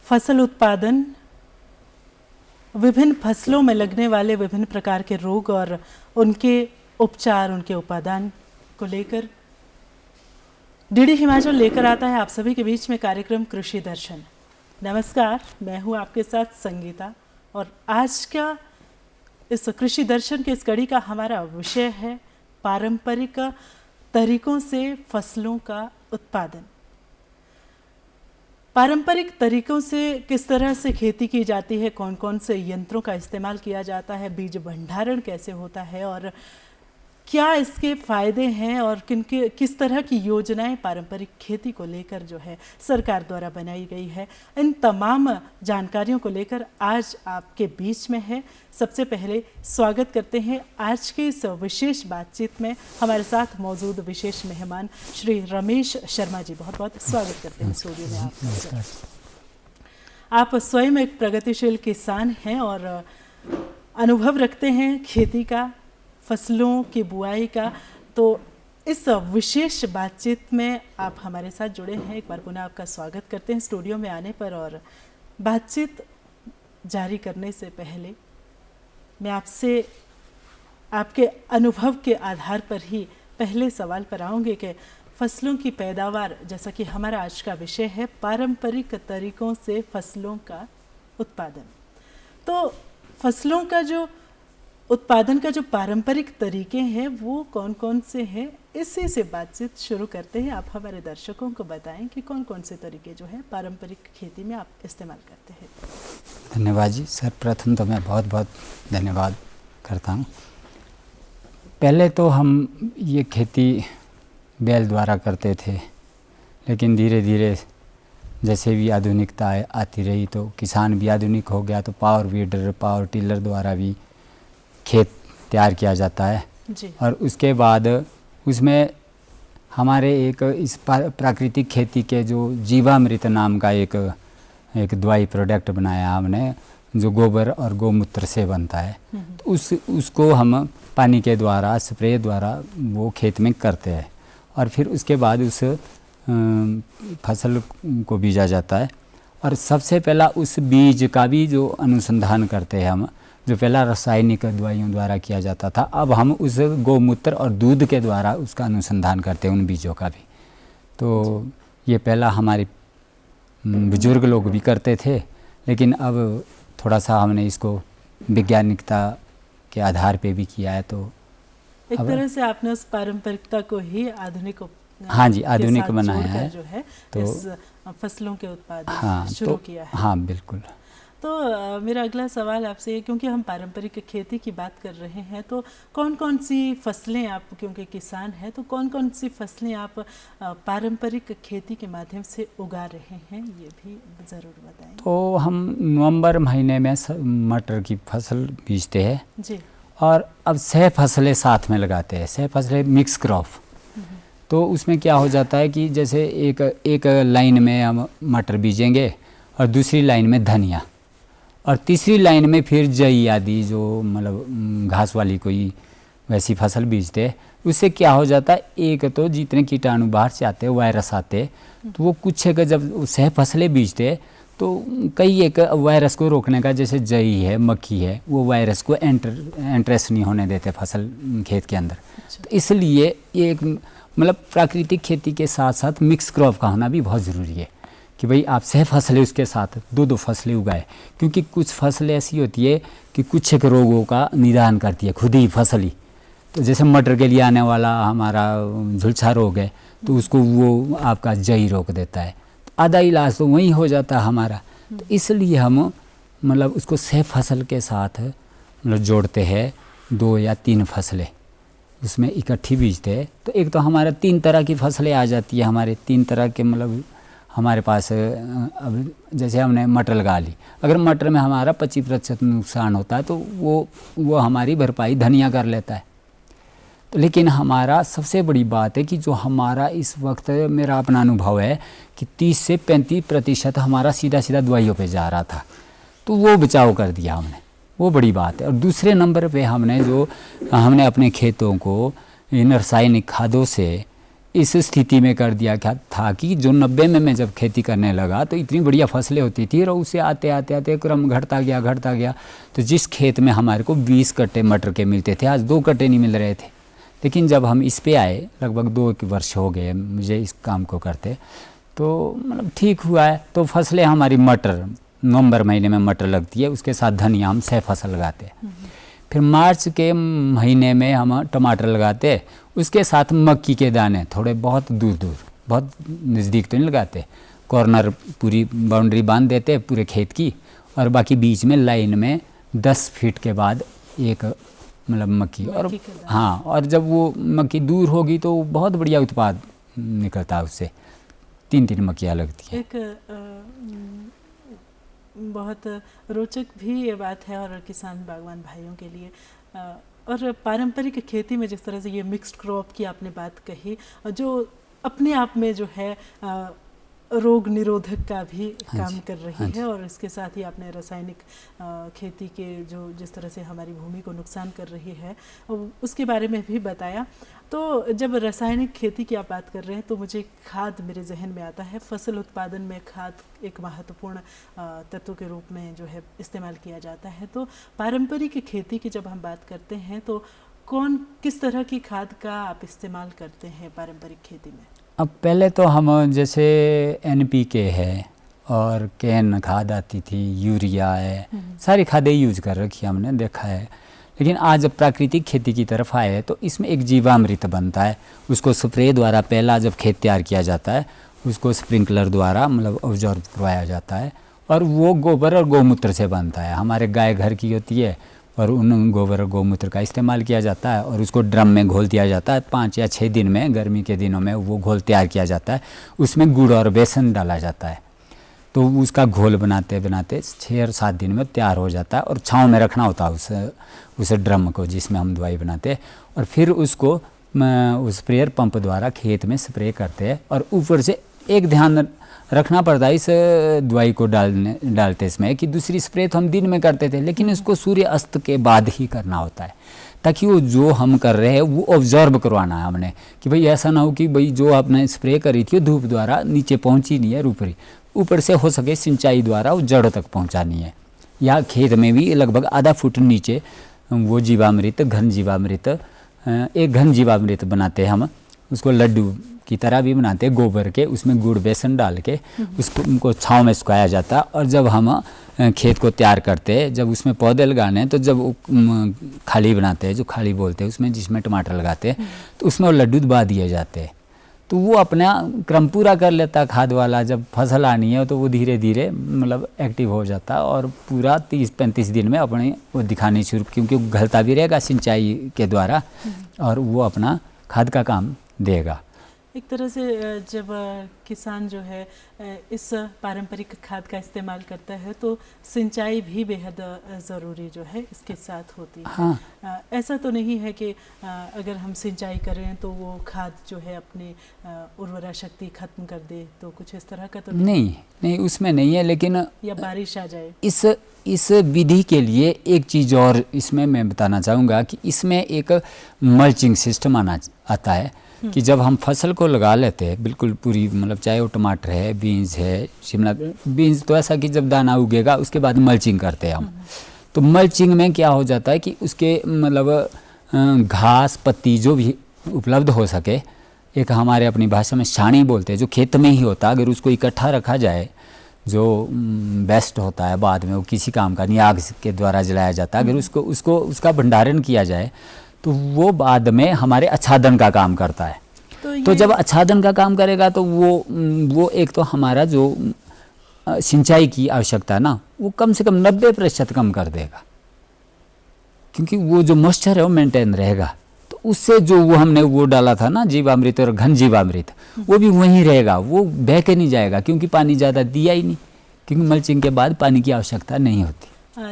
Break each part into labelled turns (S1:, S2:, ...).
S1: फसल उत्पादन, विभिन्न फसलों में लगने वाले विभिन्न प्रकार के रोग और उनके उपचार, उनके उपादान को लेकर डीडी हिमाचल लेकर आता है आप सभी के बीच में कार्यक्रम कृषि दर्शन। नमस्कार, मैं हूं आपके साथ संगीता और आज का इस कृषि दर्शन के इस कड़ी का हमारा विषय है पारंपरिक तरीकों से फसलों का उत्पादन। पारंपरिक तरीकों से किस तरह से खेती की जाती है, कौन कौन से यंत्रों का इस्तेमाल किया जाता है, बीज भंडारण कैसे होता है और क्या इसके फायदे हैं और किस तरह की योजनाएं पारंपरिक खेती को लेकर जो है सरकार द्वारा बनाई गई है, इन तमाम जानकारियों को लेकर आज आपके बीच में है। सबसे पहले स्वागत करते हैं आज की इस विशेष बातचीत में हमारे साथ मौजूद विशेष मेहमान श्री रमेश शर्मा जी। बहुत बहुत स्वागत करते हैं स्टूडियो में आपका। आप स्वयं एक प्रगतिशील किसान हैं और अनुभव रखते हैं खेती का, फसलों की बुआई का। तो इस विशेष बातचीत में आप हमारे साथ जुड़े हैं। एक बार पुनः आपका स्वागत करते हैं स्टूडियो में आने पर। और बातचीत जारी करने से पहले मैं आपसे आपके अनुभव के आधार पर ही पहले सवाल पर आऊँगी कि फसलों की पैदावार, जैसा कि हमारा आज का विषय है पारंपरिक तरीकों से फसलों का उत्पादन, तो फसलों का जो उत्पादन का जो पारंपरिक तरीके हैं वो कौन कौन से हैं, इसी से बातचीत शुरू करते हैं। आप हमारे दर्शकों को बताएं कि कौन कौन से तरीके जो हैं पारंपरिक खेती में आप इस्तेमाल करते हैं।
S2: धन्यवाद जी। सर्वप्रथम तो मैं बहुत बहुत धन्यवाद करता हूँ। पहले तो हम ये खेती बैल द्वारा करते थे, लेकिन धीरे धीरे जैसे भी आधुनिकता आती रही तो किसान भी आधुनिक हो गया, तो पावर वीडर, पावर टिलर द्वारा भी खेत तैयार किया जाता है
S1: जी। और
S2: उसके बाद उसमें हमारे एक इस प्राकृतिक खेती के जो जीवामृत नाम का एक दवाई प्रोडक्ट बनाया हमने, जो गोबर और गौमूत्र से बनता है। तो उसको हम पानी के द्वारा, स्प्रे द्वारा वो खेत में करते हैं और फिर उसके बाद उस फसल को बीजा जाता है। और सबसे पहला उस बीज का भी जो अनुसंधान करते हैं हम, जो पहला रासायनिक दवाइयों द्वारा किया जाता था, अब हम उस गौमूत्र और दूध के द्वारा उसका अनुसंधान करते हैं, उन बीजों का भी। तो ये पहला हमारे बुजुर्ग लोग भी करते थे, लेकिन अब थोड़ा सा हमने इसको वैज्ञानिकता के आधार पे भी किया है। तो
S1: एक तरह से आपने उस पारंपरिकता को ही आधुनिक,
S2: हाँ जी, आधुनिक बनाया है,
S1: जो है
S2: तो
S1: इस फसलों के उत्पादन शुरू किया है।
S2: हाँ बिल्कुल।
S1: तो मेरा अगला सवाल आपसे, क्योंकि हम पारंपरिक खेती की बात कर रहे हैं, तो कौन कौन सी फसलें आप, क्योंकि किसान हैं, तो कौन कौन सी फसलें आप पारंपरिक खेती के माध्यम से उगा रहे हैं, ये भी ज़रूर बताएं।
S2: तो हम नवंबर महीने में मटर की फसल बीजते हैं जी, और अब 6 फसलें साथ में लगाते हैं, 6 फसलें मिक्स क्रॉप। तो उसमें क्या हो जाता है कि जैसे एक लाइन में हम मटर बीजेंगे और दूसरी लाइन में धनिया और तीसरी लाइन में फिर जई आदि, जो मतलब घास वाली कोई वैसी फसल बीजते हैं। उससे क्या हो जाता है, एक तो जितने कीटाणु बाहर से आते हैं, वायरस आते हैं, तो वो कुछ एक जब 6 फसलें बीजते हैं तो कई एक वायरस को रोकने का, जैसे जई है, मक्खी है, वो वायरस को एंट्रेस नहीं होने देते फसल खेत के अंदर। तो इसलिए एक मतलब प्राकृतिक खेती के साथ साथ मिक्स क्रॉप का होना भी बहुत ज़रूरी है कि भाई आप 6 फसलें उसके साथ 2-2 फसलें उगाए, क्योंकि कुछ फसलें ऐसी होती है कि कुछ एक रोगों का निदान करती है खुद ही फसल ही। तो जैसे मटर के लिए आने वाला हमारा झुलसा रोग है, तो उसको वो आपका जई रोक देता है, तो आधा इलाज तो वहीं हो जाता है हमारा। तो इसलिए हम मतलब उसको 6 फसल के साथ मतलब जोड़ते हैं, 2 या 3 फसलें उसमें इकट्ठी बीजते हैं। तो एक तो हमारा 3 तरह की फसलें आ जाती है, हमारे 3 तरह के मतलब हमारे पास। अब जैसे हमने मटर लगा ली, अगर मटर में हमारा 25% नुकसान होता है तो वो हमारी भरपाई धनिया कर लेता है। तो लेकिन हमारा सबसे बड़ी बात है कि जो हमारा इस वक्त मेरा अपना अनुभव है कि 30 से 35% हमारा सीधा सीधा दवाइयों पे जा रहा था, तो वो बचाव कर दिया हमने, वो बड़ी बात है। और दूसरे नंबर पे हमने अपने खेतों को इन रासायनिक खादों से इस स्थिति में कर दिया क्या था कि जो 90 में मैं जब खेती करने लगा तो इतनी बढ़िया फसलें होती थी और उसे आते आते क्रम घटता गया। तो जिस खेत में हमारे को 20 कट्टे मटर के मिलते थे, आज 2 कट्टे नहीं मिल रहे थे। लेकिन जब हम इस पे आए, लगभग 2 वर्ष हो गए मुझे इस काम को करते, तो मतलब ठीक हुआ है। तो फसलें हमारी मटर, नवंबर महीने में मटर लगती है, उसके साथ धनिया हम 6 फसल लगाते हैं। फिर मार्च के महीने में हम टमाटर लगाते, उसके साथ मक्की के दाने थोड़े बहुत दूर, बहुत नज़दीक तो नहीं लगाते, कॉर्नर पूरी बाउंड्री बांध देते पूरे खेत की, और बाकी बीच में लाइन में 10 फीट के बाद एक मतलब मक्की और हाँ, और जब वो मक्की दूर होगी तो बहुत बढ़िया उत्पाद निकलता है उससे, 3 मक्कियाँ लगती हैं।
S1: एक बहुत रोचक भी ये बात है और किसान बागवान भाइयों के लिए। और पारंपरिक खेती में जिस तरह से ये मिक्स्ड क्रॉप की आपने बात कही, जो अपने आप में जो है रोग निरोधक का भी काम कर रही है, और इसके साथ ही आपने रासायनिक खेती के जो जिस तरह से हमारी भूमि को नुकसान कर रही है उसके बारे में भी बताया। तो जब रासायनिक खेती की आप बात कर रहे हैं तो मुझे खाद मेरे जहन में आता है। फसल उत्पादन में खाद एक महत्वपूर्ण तत्व के रूप में जो है इस्तेमाल किया जाता है। तो पारंपरिक खेती की जब हम बात करते हैं तो किस तरह की खाद का आप इस्तेमाल करते हैं पारंपरिक खेती में?
S2: अब पहले तो हम जैसे NPK है और कैन खाद आती थी, यूरिया है, सारी खादें यूज कर रखी है, हमने देखा है। लेकिन आज जब प्राकृतिक खेती की तरफ आए हैं तो इसमें एक जीवामृत बनता है, उसको स्प्रे द्वारा पहला जब खेत तैयार किया जाता है उसको स्प्रिंकलर द्वारा मतलब ऑब्जॉर्व करवाया जाता है, और वो गोबर और गौमूत्र से बनता है। हमारे गाय घर की होती है और उन गोबर और गौमूत्र का इस्तेमाल किया जाता है, और उसको ड्रम में घोल दिया जाता है। 5 या 6 दिन में, गर्मी के दिनों में वो घोल तैयार किया जाता है। उसमें गुड़ और बेसन डाला जाता है, तो उसका घोल बनाते 6 और 7 दिन में तैयार हो जाता है, और छाँव में रखना होता है उस ड्रम को जिसमें हम दवाई बनाते हैं। और फिर उसको उस स्प्रेयर पंप द्वारा खेत में स्प्रे करते हैं, और ऊपर से एक ध्यान रखना पड़ता है इस दवाई को डालते समय कि दूसरी स्प्रे तो हम दिन में करते थे, लेकिन इसको सूर्य अस्त के बाद ही करना होता है, ताकि वो जो हम कर रहे हैं वो ऑब्जर्व करवाना है हमने, कि भाई ऐसा ना हो कि भाई जो आपने स्प्रे करी थी वो धूप द्वारा नीचे पहुंची नहीं है, ऊपर से हो सके सिंचाई द्वारा वो जड़ तक पहुंचानी है। या खेत में भी लगभग आधा फुट नीचे वो जीवामृत, घन जीवामृत, एक घन जीवामृत बनाते हैं हम, उसको लड्डू की तरह भी बनाते हैं गोबर के, उसमें गुड़ बेसन डाल के उसको उनको छाँव में सुखाया जाता है। और जब हम खेत को तैयार करते हैं, जब उसमें पौधे लगाने हैं, तो जब खाली बनाते हैं, जो खाली बोलते हैं उसमें, जिसमें टमाटर लगाते हैं, तो उसमें वो लड्डू दबा दिए जाते हैं, तो वो अपना क्रम पूरा कर लेता खाद वाला। जब फसल आनी है तो वो धीरे धीरे मतलब एक्टिव हो जाता है, और पूरा 30-35 दिन में अपने वो दिखानी शुरू, क्योंकि वो घलता भी रहेगा सिंचाई के द्वारा, और वो अपना खाद का काम देगा।
S1: एक तरह से जब किसान जो है इस पारंपरिक खाद का इस्तेमाल करता है तो सिंचाई भी बेहद ज़रूरी जो है इसके साथ होती है।
S2: हाँ।
S1: ऐसा तो नहीं है कि अगर हम सिंचाई करें तो वो खाद जो है अपनी उर्वरा शक्ति खत्म कर दे, तो कुछ इस तरह का तो
S2: नहीं उसमें नहीं है। लेकिन या
S1: बारिश आ जाए,
S2: इस विधि के लिए एक चीज़ और इसमें मैं बताना चाहूँगा कि इसमें एक मल्चिंग सिस्टम आता है कि जब हम फसल को लगा लेते हैं बिल्कुल पूरी, मतलब चाहे वो टमाटर है, बीन्स है, शिमला बीन्स, तो ऐसा कि जब दाना उगेगा उसके बाद मल्चिंग करते हैं हम। तो मल्चिंग में क्या हो जाता है कि उसके मतलब घास पत्ती जो भी उपलब्ध हो सके, एक हमारे अपनी भाषा में छानी बोलते हैं, जो खेत में ही होता है, अगर उसको इकट्ठा रखा जाए जो बेस्ट होता है, बाद में वो किसी काम का नहीं, आग के द्वारा जलाया जाता है, अगर उसका भंडारण किया जाए तो वो बाद में हमारे आच्छादन का काम करता है। तो जब आच्छादन का काम करेगा तो वो एक तो हमारा जो सिंचाई की आवश्यकता है ना, वो कम से कम 90% कम कर देगा, क्योंकि वो जो मॉइस्चर है वो मेंटेन रहेगा। तो उससे जो वो हमने वो डाला था ना जीवामृत और घन जीवामृत, वो भी वहीं रहेगा, वो बह के नहीं जाएगा, क्योंकि पानी ज़्यादा दिया ही नहीं, क्योंकि मल्चिंग के बाद पानी की आवश्यकता नहीं होती।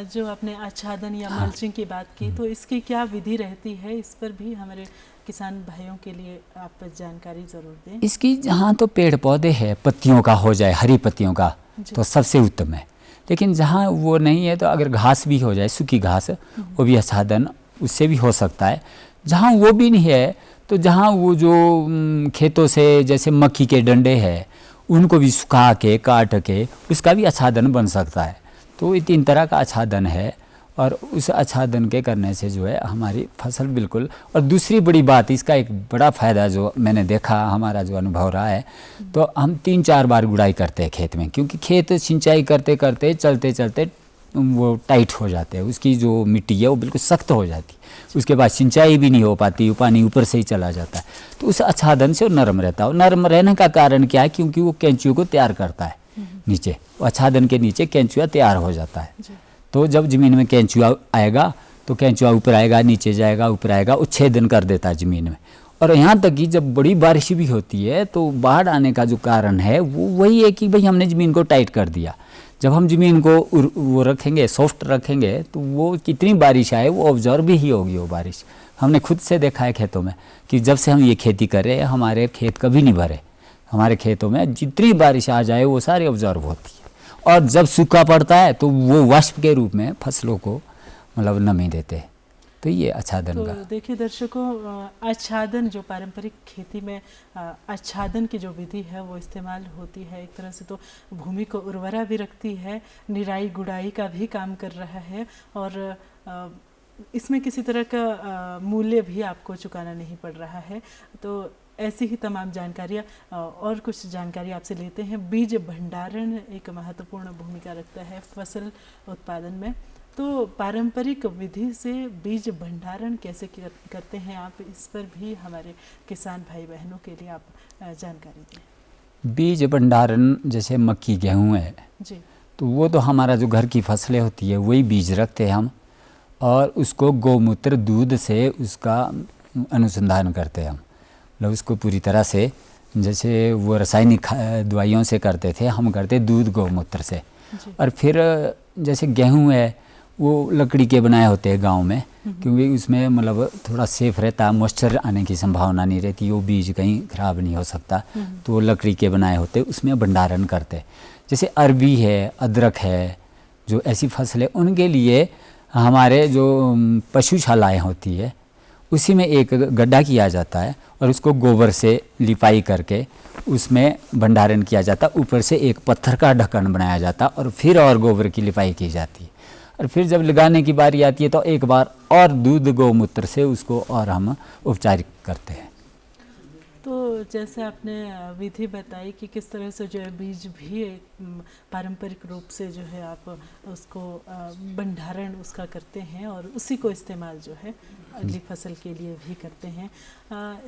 S1: जो आपने आच्छादन या मल्चिंग की बात की, तो इसकी क्या विधि रहती है, इस पर भी हमारे किसान भाइयों के लिए आप जानकारी ज़रूर दें।
S2: इसकी जहाँ तो पेड़ पौधे हैं, पत्तियों का हो जाए, हरी पत्तियों का, तो सबसे उत्तम है। लेकिन जहाँ वो नहीं है तो अगर घास भी हो जाए, सूखी घास, वो भी आच्छादन उससे भी हो सकता है। जहाँ वो भी नहीं है तो जहाँ वो जो खेतों से जैसे मक्की के डंडे हैं उनको भी सुखा के काट के उसका भी आच्छादन बन सकता है। तो ये 3 तरह का आच्छादन है और उस आच्छादन के करने से जो है हमारी फसल बिल्कुल। और दूसरी बड़ी बात, इसका एक बड़ा फ़ायदा जो मैंने देखा, हमारा जो अनुभव रहा है, तो हम 3-4 बार गुड़ाई करते हैं खेत में, क्योंकि खेत सिंचाई करते करते चलते चलते वो टाइट हो जाते हैं, उसकी जो मिट्टी है वो बिल्कुल सख्त हो जाती है, उसके बाद सिंचाई भी नहीं हो पाती, पानी ऊपर से ही चला जाता है। तो उस आच्छादन से वो नरम रहता है। और नरम रहने का कारण क्या है, क्योंकि वो कैंचुओं को तैयार करता है नीचे, आच्छादन के नीचे कैंचुआ तैयार हो जाता है। तो जब ज़मीन में कैंचुआ आएगा तो कैंचुआ ऊपर आएगा, नीचे जाएगा, ऊपर आएगा, वो छेदन कर देता है ज़मीन में। और यहाँ तक कि जब बड़ी बारिश भी होती है तो बाढ़ आने का जो कारण है वो वही है कि भाई हमने ज़मीन को टाइट कर दिया। जब हम ज़मीन को वो रखेंगे, सॉफ्ट रखेंगे, तो वो कितनी बारिश आए वो ऑब्जर्व ही होगी। वो बारिश हमने खुद से देखा है खेतों में कि जब से हम ये खेती कर रहे हैं हमारे खेत कभी नहीं भरे। हमारे खेतों में जितनी बारिश आ जाए वो सारी ऑब्जर्व होती है। और जब सूखा पड़ता है तो वो वाष्प के रूप में फसलों को मतलब नमी देते हैं। तो ये आच्छादन
S1: तो
S2: का
S1: देखिए दर्शकों, आच्छादन जो पारंपरिक खेती में आच्छादन की जो विधि है वो इस्तेमाल होती है, एक तरह से तो भूमि को उर्वरा भी रखती है, निराई गुड़ाई का भी काम कर रहा है और इसमें किसी तरह का मूल्य भी आपको चुकाना नहीं पड़ रहा है। तो ऐसी ही तमाम जानकारियाँ और कुछ जानकारी आपसे लेते हैं। बीज भंडारण एक महत्वपूर्ण भूमिका रखता है फसल उत्पादन में, तो पारंपरिक विधि से बीज भंडारण कैसे करते हैं आप, इस पर भी हमारे किसान भाई बहनों के लिए आप जानकारी दें।
S2: बीज भंडारण जैसे मक्की गेहूँ है
S1: जी,
S2: तो वो तो हमारा जो घर की फसलें होती है वही बीज रखते हैं हम, और उसको गौमूत्र दूध से उसका अनुसंधान करते हैं हम। मतलब उसको पूरी तरह से, जैसे वो रासायनिक दवाइयों से करते थे, हम करते दूध गौमूत्र से। और फिर जैसे गेहूँ है वो लकड़ी के बनाए होते हैं गांव में, क्योंकि उसमें मतलब थोड़ा सेफ रहता है, मॉइस्चर आने की संभावना नहीं रहती, वो बीज कहीं ख़राब नहीं हो सकता, तो वो लकड़ी के बनाए होते उसमें भंडारण करते। जैसे अरबी है, अदरक है, जो ऐसी फसलें, उनके लिए हमारे जो पशुशालाएँ होती है उसी में एक गड्ढा किया जाता है और उसको गोबर से लिपाई करके उसमें भंडारण किया जाता, ऊपर से एक पत्थर का ढक्कन बनाया जाता और फिर और गोबर की लिपाई की जाती है। और फिर जब लगाने की बारी आती है तो एक बार और दूध गौमूत्र से उसको और हम उपचारित करते हैं।
S1: तो जैसे आपने विधि बताई कि किस तरह से जो है बीज भी पारंपरिक रूप से जो है आप उसको भंडारण उसका करते हैं और उसी को इस्तेमाल जो है अगली फसल के लिए भी करते हैं।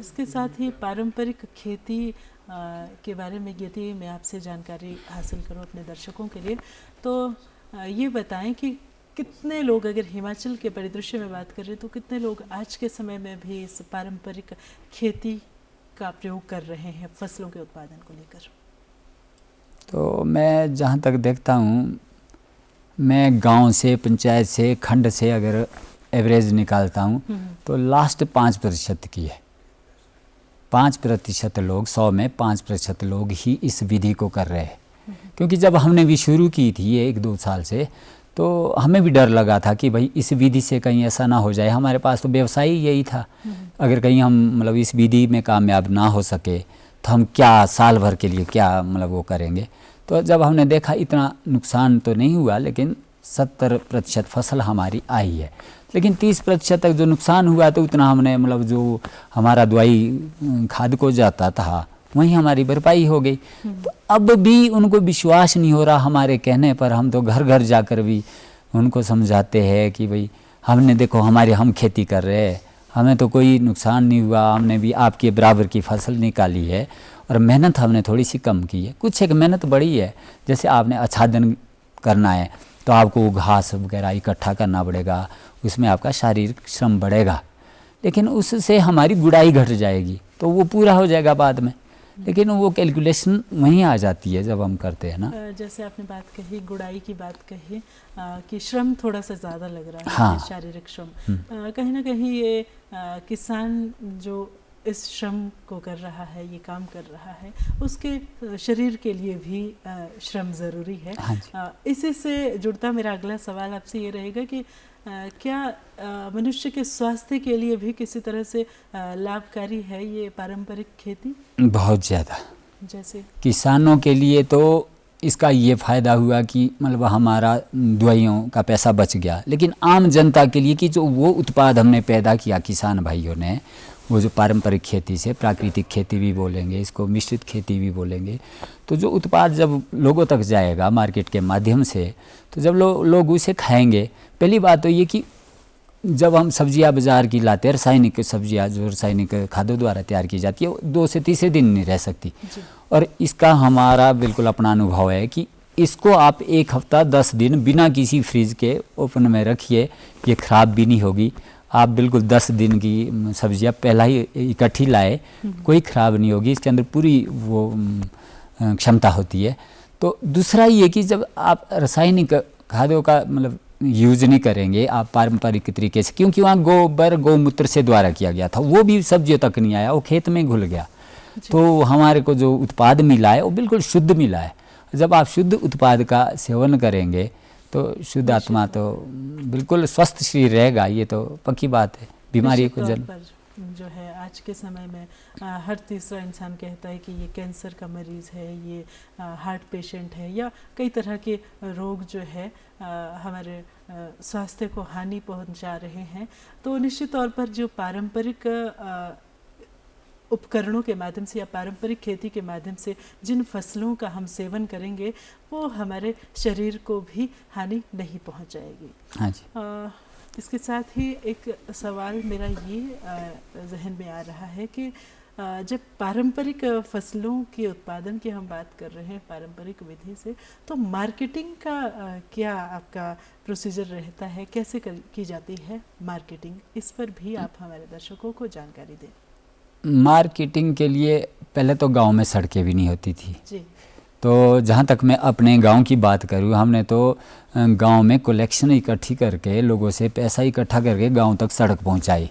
S1: इसके साथ ही पारंपरिक खेती के बारे में यदि मैं आपसे जानकारी हासिल करूं अपने दर्शकों के लिए, तो ये बताएं कि कितने लोग, अगर हिमाचल के परिदृश्य में बात करें तो कितने लोग आज के समय में भी इस पारंपरिक खेती का प्रयोग कर रहे हैं फसलों के उत्पादन को लेकर?
S2: तो मैं जहाँ तक देखता हूँ, मैं गांव से, पंचायत से, खंड से अगर एवरेज निकालता हूँ तो लास्ट 5% की है। 5% लोग, 100 में 5% लोग ही इस विधि को कर रहे हैं। क्योंकि जब हमने भी शुरू की थी ये 1-2 साल से, तो हमें भी डर लगा था कि भाई इस विधि से कहीं ऐसा ना हो जाए। हमारे पास तो व्यवसाय ही यही था, अगर कहीं हम मतलब इस विधि में कामयाब ना हो सके तो हम क्या साल भर के लिए क्या मतलब वो करेंगे। तो जब हमने देखा इतना नुकसान तो नहीं हुआ, लेकिन 70% फसल हमारी आई है, लेकिन 30% तक जो नुकसान हुआ तो उतना हमने मतलब जो हमारा दवाई खाद को जाता था वहीं हमारी भरपाई हो गई। तो अब भी उनको विश्वास नहीं हो रहा हमारे कहने पर। हम तो घर घर जाकर भी उनको समझाते हैं कि भाई हमने देखो हम खेती कर रहे हैं, हमें तो कोई नुकसान नहीं हुआ, हमने भी आपके बराबर की फसल निकाली है और मेहनत हमने थोड़ी सी कम की है। कुछ एक मेहनत बड़ी है, जैसे आपने आच्छादन करना है तो आपको घास वगैरह इकट्ठा करना पड़ेगा, उसमें आपका शारीरिक श्रम बढ़ेगा, लेकिन उससे हमारी गुड़ाई घट जाएगी तो वो पूरा हो जाएगा बाद में। लेकिन वो कैलकुलेशन वहीं आ जाती है जब हम करते हैं ना।
S1: जैसे आपने बात कही, गुड़ाई की बात कही कि श्रम थोड़ा सा ज़्यादा लग रहा है,
S2: हाँ।
S1: शारीरिक श्रम। कहीं ना कहीं ये किसान जो इस श्रम को कर रहा है, ये काम कर रहा है, उसके शरीर के लिए भी श्रम ज़रूरी है।
S2: हाँ
S1: इसी से जुड़ता मेरा अगला सवाल आपसे ये रहेगा कि क्या मनुष्य के स्वास्थ्य के लिए भी किसी तरह से लाभकारी है ये पारंपरिक खेती?
S2: बहुत ज़्यादा।
S1: जैसे
S2: किसानों के लिए तो इसका ये फ़ायदा हुआ कि मतलब हमारा दवाइयों का पैसा बच गया, लेकिन आम जनता के लिए कि जो वो उत्पाद हमने पैदा किया किसान भाइयों ने, वो जो पारंपरिक खेती से, प्राकृतिक खेती भी बोलेंगे इसको, मिश्रित खेती भी बोलेंगे, तो जो उत्पाद जब लोगों तक जाएगा मार्केट के माध्यम से, तो जब लोग उसे खाएंगे, पहली बात तो ये कि जब हम सब्जियां बाज़ार की लाते हैं, रासायनिक सब्जियां जो रासायनिक खादों द्वारा तैयार की जाती है, 2 से 3 दिन नहीं रह सकती। और इसका हमारा बिल्कुल अपना अनुभव है कि इसको आप 1 हफ्ता 10 दिन बिना किसी फ्रिज के ओपन में रखिए, ये ख़राब भी नहीं होगी। आप बिल्कुल 10 दिन की सब्जियां पहला ही इकट्ठी लाए, कोई ख़राब नहीं होगी, इसके अंदर पूरी वो क्षमता होती है। तो दूसरा ये कि जब आप रासायनिक खादों का मतलब यूज़ नहीं करेंगे आप पारंपरिक तरीके से, क्योंकि वहाँ गोबर गौमूत्र से द्वारा किया गया था, वो भी सब्जियों तक नहीं आया, वो खेत में घुल गया। तो हमारे को जो उत्पाद मिला है वो बिल्कुल शुद्ध मिला है। जब आप शुद्ध उत्पाद का सेवन करेंगे तो शुद्ध आत्मा तो बिल्कुल स्वस्थ शरीर रहेगा, ये तो पक्की बात है। बीमारी को
S1: जो है आज के समय में हर तीसरा इंसान कहता है कि ये कैंसर का मरीज़ है, ये हार्ट पेशेंट है, या कई तरह के रोग जो है हमारे स्वास्थ्य को हानि पहुंचा रहे हैं। तो निश्चित तौर पर जो पारंपरिक उपकरणों के माध्यम से या पारंपरिक खेती के माध्यम से जिन फसलों का हम सेवन करेंगे वो हमारे शरीर को भी हानि नहीं पहुंचाएगी।
S2: हाँ जी।
S1: इसके साथ ही एक सवाल मेरा ये जहन में आ रहा है कि जब पारंपरिक फसलों के उत्पादन की हम बात कर रहे हैं पारंपरिक विधि से, तो मार्केटिंग का क्या आपका प्रोसीजर रहता है, कैसे की जाती है मार्केटिंग? इस पर भी आप हमारे दर्शकों को जानकारी दें।
S2: मार्केटिंग के लिए पहले तो गांव में सड़कें भी नहीं होती थी
S1: जी।
S2: तो जहाँ तक मैं अपने गांव की बात करूँ, हमने तो गांव में कलेक्शन इकट्ठी करके लोगों से पैसा इकट्ठा करके गांव तक सड़क पहुंचाई।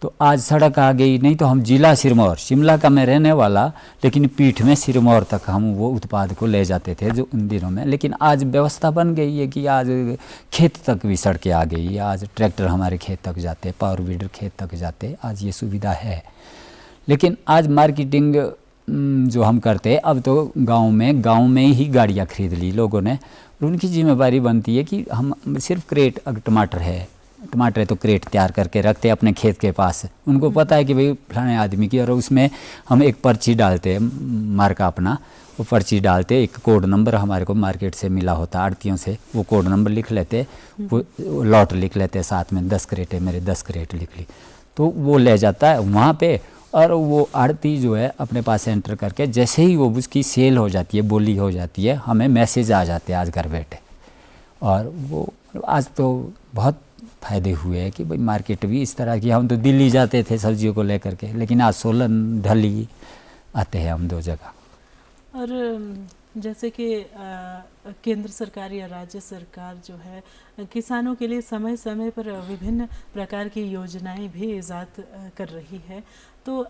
S2: तो आज सड़क आ गई, नहीं तो हम जिला सिरमौर, शिमला का मैं रहने वाला, लेकिन पीठ में सिरमौर तक हम वो उत्पाद को ले जाते थे जो उन दिनों में। लेकिन आज व्यवस्था बन गई है कि आज खेत तक भी सड़कें आ गई, आज ट्रैक्टर हमारे खेत तक जाते, पावर वीडर खेत तक जाते, आज ये सुविधा है। लेकिन आज मार्केटिंग जो हम करते हैं, अब तो गांव में ही गाड़ियां खरीद ली लोगों ने, और उनकी जिम्मेदारी बनती है कि हम सिर्फ क्रेट, अगर टमाटर है तो क्रेट तैयार करके रखते हैं अपने खेत के पास। उनको पता है कि भाई फलाने आदमी की, और उसमें हम एक पर्ची डालते हैं मार्का अपना, वो पर्ची डालते, एक कोड नंबर हमारे को मार्केट से मिला होता आड़तियों से, वो कोड नंबर लिख लेते, वो लॉट लिख लेते साथ में, 10 क्रेट मेरे 10 क्रेट लिख ली, तो वो ले जाता है वहाँ पे, और वो आड़ती जो है अपने पास एंटर करके जैसे ही वो उसकी सेल हो जाती है, बोली हो जाती है, हमें मैसेज आ जाते हैं आज घर बैठे। और वो आज तो बहुत फ़ायदे हुए हैं कि भाई मार्केट भी इस तरह की, हम तो दिल्ली जाते थे सब्जियों को लेकर के, लेकिन आज सोलन ढली आते हैं हम 2 जगह।
S1: और जैसे कि केंद्र सरकार या राज्य सरकार जो है किसानों के लिए समय समय पर विभिन्न प्रकार की योजनाएं भी ईजाद कर रही है, तो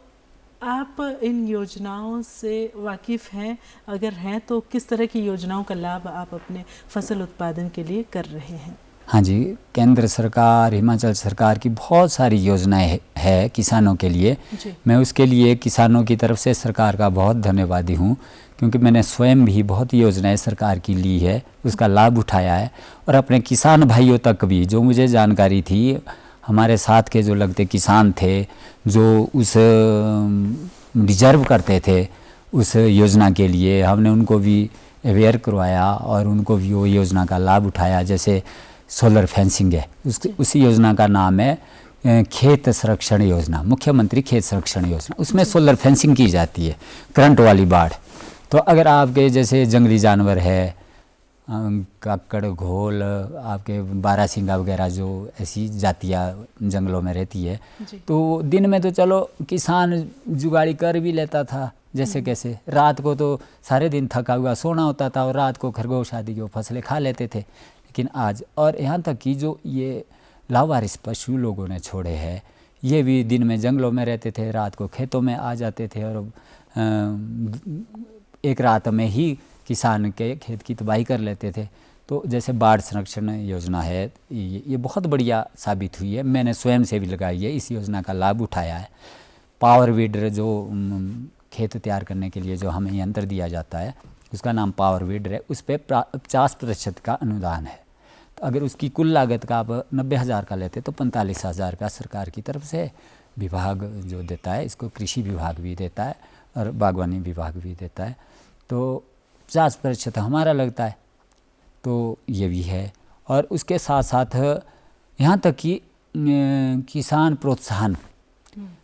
S1: आप इन योजनाओं से वाकिफ़ हैं? अगर हैं तो किस तरह की योजनाओं का लाभ आप अपने फसल उत्पादन के लिए कर रहे हैं?
S2: हाँ जी, केंद्र सरकार, हिमाचल सरकार की बहुत सारी योजनाएं है किसानों के लिए। मैं उसके लिए किसानों की तरफ से सरकार का बहुत धन्यवादी हूँ, क्योंकि मैंने स्वयं भी बहुत योजनाएं सरकार की ली है, उसका लाभ उठाया है, और अपने किसान भाइयों तक भी जो मुझे जानकारी थी, हमारे साथ के जो लगते किसान थे जो उस डिजर्व करते थे उस योजना के लिए, हमने उनको भी अवेयर करवाया और उनको भी वो योजना का लाभ उठाया। जैसे सोलर फेंसिंग है, उसी योजना का नाम है खेत संरक्षण योजना, मुख्यमंत्री खेत संरक्षण योजना। उसमें सोलर फेंसिंग की जाती है, करंट वाली बाढ़। तो अगर आपके जैसे जंगली जानवर है, काकड़, घोल, आपके बारहसिंगा वगैरह जो ऐसी जातियाँ जंगलों में रहती है, तो दिन में तो चलो किसान जुगाड़ी कर भी लेता था जैसे कैसे, रात को तो सारे दिन थका हुआ सोना होता था, और रात को खरगोश आदि की फसलें खा लेते थे। लेकिन आज, और यहाँ तक कि जो ये लावारिस पशु लोगों ने छोड़े हैं, ये भी दिन में जंगलों में रहते थे, रात को खेतों में आ जाते थे और एक रात में ही किसान के खेत की तबाही कर लेते थे। तो जैसे बाढ़ संरक्षण योजना है, ये बहुत बढ़िया साबित हुई है। मैंने स्वयं से भी लगाई है, इस योजना का लाभ उठाया है। पावर वीडर जो खेत तैयार करने के लिए जो हमें यंत्र दिया जाता है, उसका नाम पावर वीडर है, उस पर 50% का अनुदान है। तो अगर उसकी कुल लागत का आप 90,000 का लेते तो 45,000 रुपया सरकार की तरफ से विभाग जो देता है, इसको कृषि विभाग भी देता है और बागवानी विभाग भी देता है। तो 50% हमारा लगता है, तो ये भी है। और उसके साथ साथ यहाँ तक कि किसान प्रोत्साहन,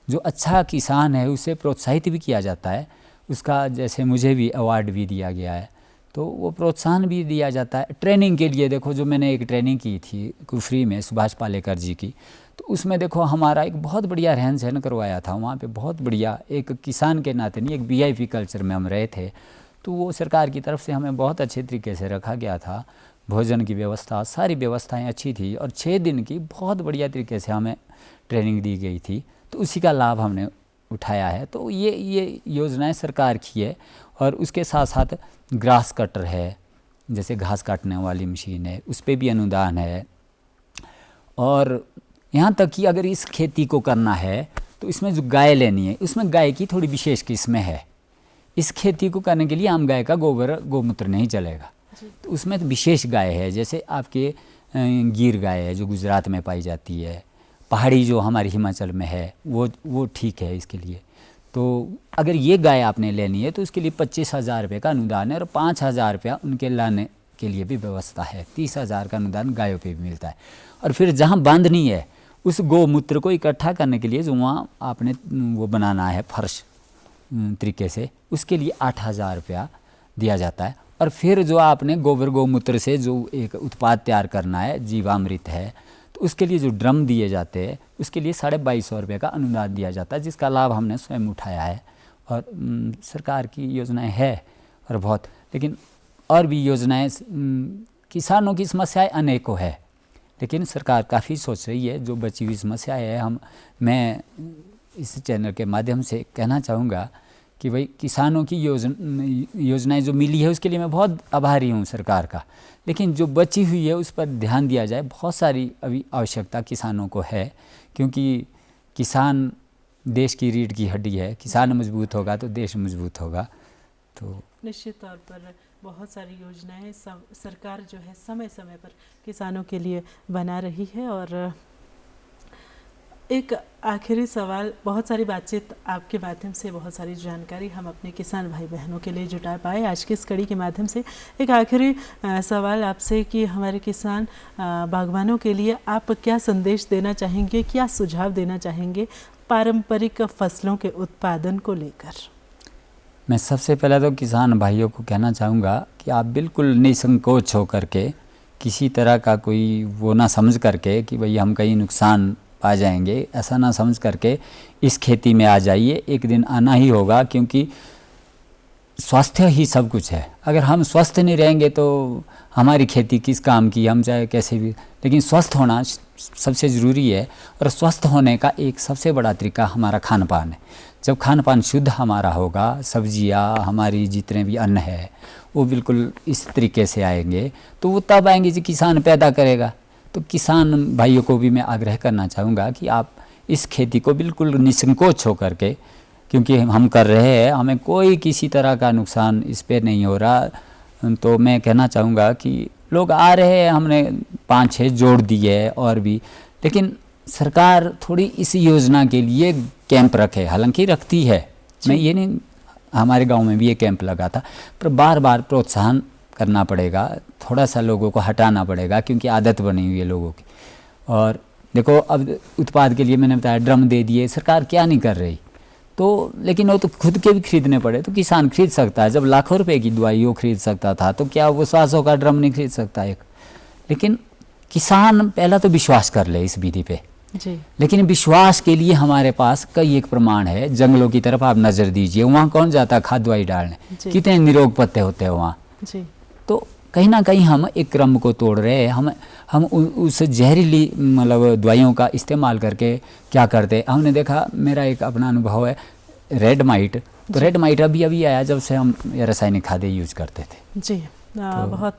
S2: जो अच्छा किसान है उसे प्रोत्साहित भी किया जाता है। उसका जैसे मुझे भी अवार्ड भी दिया गया है, तो वो प्रोत्साहन भी दिया जाता है। ट्रेनिंग के लिए देखो, जो मैंने एक ट्रेनिंग की थी कुफरी में सुभाष पालेकर जी की, तो उसमें देखो हमारा एक बहुत बढ़िया रहन सहन करवाया था वहाँ पे। बहुत बढ़िया, एक किसान के नाते नहीं, एक वीआईपी कल्चर में हम रहे थे। तो वो सरकार की तरफ से हमें बहुत अच्छे तरीके से रखा गया था। भोजन की व्यवस्था, सारी व्यवस्थाएं अच्छी थी और 6 दिन की बहुत बढ़िया तरीके से हमें ट्रेनिंग दी गई थी। तो उसी का लाभ हमने उठाया है। तो ये योजनाएं सरकार की है। और उसके साथ साथ ग्रास कटर है, जैसे घास काटने वाली मशीन है, उस पर भी अनुदान है। और यहाँ तक कि अगर इस खेती को करना है तो इसमें जो गाय लेनी है, उसमें गाय की थोड़ी विशेष किस्में है। इस खेती को करने के लिए आम गाय का गोबर गोमूत्र नहीं चलेगा, तो उसमें तो विशेष गाय है। जैसे आपके गिर गाय है जो गुजरात में पाई जाती है, पहाड़ी जो हमारी हिमाचल में है वो ठीक है इसके लिए। तो अगर ये गाय आपने लेनी है तो उसके लिए 25,000 रुपये का अनुदान है और 5,000 रुपया उनके लाने के लिए भी व्यवस्था है। 30,000 का अनुदान गायों पे भी मिलता है। और फिर जहाँ बांधनी है उस गोमूत्र को इकट्ठा करने के लिए जो वहाँ आपने वो बनाना है फर्श तरीके से, उसके लिए 8,000 रुपया दिया जाता है। और फिर जो आपने गोबर गोमूत्र से जो एक उत्पाद तैयार करना है, जीवामृत है, तो उसके लिए जो ड्रम दिए जाते हैं उसके लिए 2,250 रुपये का अनुदान दिया जाता है, जिसका लाभ हमने स्वयं उठाया है। और सरकार की योजनाएं है और बहुत, लेकिन और भी योजनाएं, किसानों की समस्याएं अनेकों है, लेकिन सरकार काफ़ी सोच रही है। जो बची हुई समस्याएं है, मैं इस चैनल के माध्यम से कहना चाहूँगा कि भाई किसानों की योजनाएं जो मिली है उसके लिए मैं बहुत आभारी हूँ सरकार का, लेकिन जो बची हुई है उस पर ध्यान दिया जाए। बहुत सारी अभी आवश्यकता किसानों को है, क्योंकि किसान देश की रीढ़ की हड्डी है। किसान मजबूत होगा तो देश मजबूत होगा। तो
S1: निश्चित तौर पर बहुत सारी योजनाएं सरकार जो है समय समय पर किसानों के लिए बना रही है। और एक आखिरी सवाल, बहुत सारी बातचीत आपके माध्यम से, बहुत सारी जानकारी हम अपने किसान भाई बहनों के लिए जुटा पाए आज की इस कड़ी के माध्यम से। एक आखिरी सवाल आपसे कि हमारे किसान बागवानों के लिए आप क्या संदेश देना चाहेंगे, क्या सुझाव देना चाहेंगे पारंपरिक फसलों के उत्पादन को लेकर?
S2: मैं सबसे पहले तो किसान भाइयों को कहना चाहूँगा कि आप बिल्कुल निसंकोच हो करके, किसी तरह का कोई वो ना समझ करके कि भाई हम कहीं नुकसान पा जाएंगे, ऐसा ना समझ करके इस खेती में आ जाइए। एक दिन आना ही होगा, क्योंकि स्वास्थ्य ही सब कुछ है। अगर हम स्वस्थ नहीं रहेंगे तो हमारी खेती किस काम की, हम चाहे कैसे भी, लेकिन स्वस्थ होना सबसे ज़रूरी है। और स्वस्थ होने का एक सबसे बड़ा तरीका हमारा खान पान है। जब खान पान शुद्ध हमारा होगा, सब्जियां, हमारी जितने भी अन्न है वो बिल्कुल इस तरीके से आएंगे, तो वो तब आएंगे जो किसान पैदा करेगा। तो किसान भाइयों को भी मैं आग्रह करना चाहूँगा कि आप इस खेती को बिल्कुल निसंकोच हो करके, क्योंकि हम कर रहे हैं, हमें कोई किसी तरह का नुकसान इस पे नहीं हो रहा। तो मैं कहना चाहूँगा कि लोग आ रहे हैं, हमने 5-6 जोड़ दिए है और भी, लेकिन सरकार थोड़ी इस योजना के लिए कैंप रखे, हालांकि रखती है, मैं ये नहीं, हमारे गांव में भी ये कैंप लगा था, पर बार बार प्रोत्साहन करना पड़ेगा, थोड़ा सा लोगों को हटाना पड़ेगा, क्योंकि आदत बनी हुई है लोगों की। और देखो अब उत्पाद के लिए मैंने बताया ड्रम दे दिए, सरकार क्या नहीं कर रही। तो लेकिन वो तो खुद के भी खरीदने पड़े, तो किसान खरीद सकता है। जब लाखों रुपए की दवाई वो खरीद सकता था, तो क्या वो 100 का ड्रम नहीं खरीद सकता एक? लेकिन किसान पहला तो विश्वास कर ले इस विधि पे
S1: जी।
S2: लेकिन विश्वास के लिए हमारे पास कई एक प्रमाण है। जंगलों की तरफ आप नज़र दीजिए, वहाँ कौन जाता है खाद दवाई डालने, कितने निरोग पत्ते होते हैं वहाँ।
S1: जी।
S2: तो कहीं ना कहीं हम एक क्रम को तोड़ रहे हैं। हम उस जहरीली मतलब दवाइयों का इस्तेमाल करके क्या करते, हमने देखा, मेरा एक अपना अनुभव है, रेड माइट। तो रेड माइट अभी अभी आया जब से हम रासायनिक खादें यूज करते थे।
S1: जी, बहुत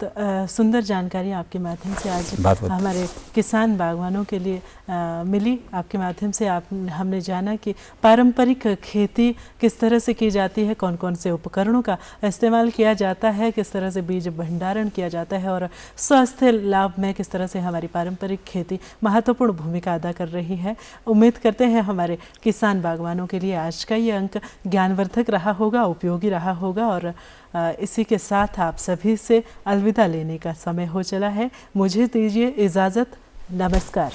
S1: सुंदर जानकारी आपके माध्यम से आज हमारे किसान बागवानों के लिए मिली। आपके माध्यम से हमने जाना कि पारंपरिक खेती किस तरह से की जाती है, कौन कौन से उपकरणों का इस्तेमाल किया जाता है, किस तरह से बीज भंडारण किया जाता है और स्वास्थ्य लाभ में किस तरह से हमारी पारंपरिक खेती महत्वपूर्ण भूमिका अदा कर रही है। उम्मीद करते हैं हमारे किसान बागवानों के लिए आज का ये अंक ज्ञानवर्धक रहा होगा, उपयोगी रहा होगा। और इसी के साथ आप सभी से अलविदा लेने का समय हो चला है। मुझे दीजिए इजाज़त। नमस्कार।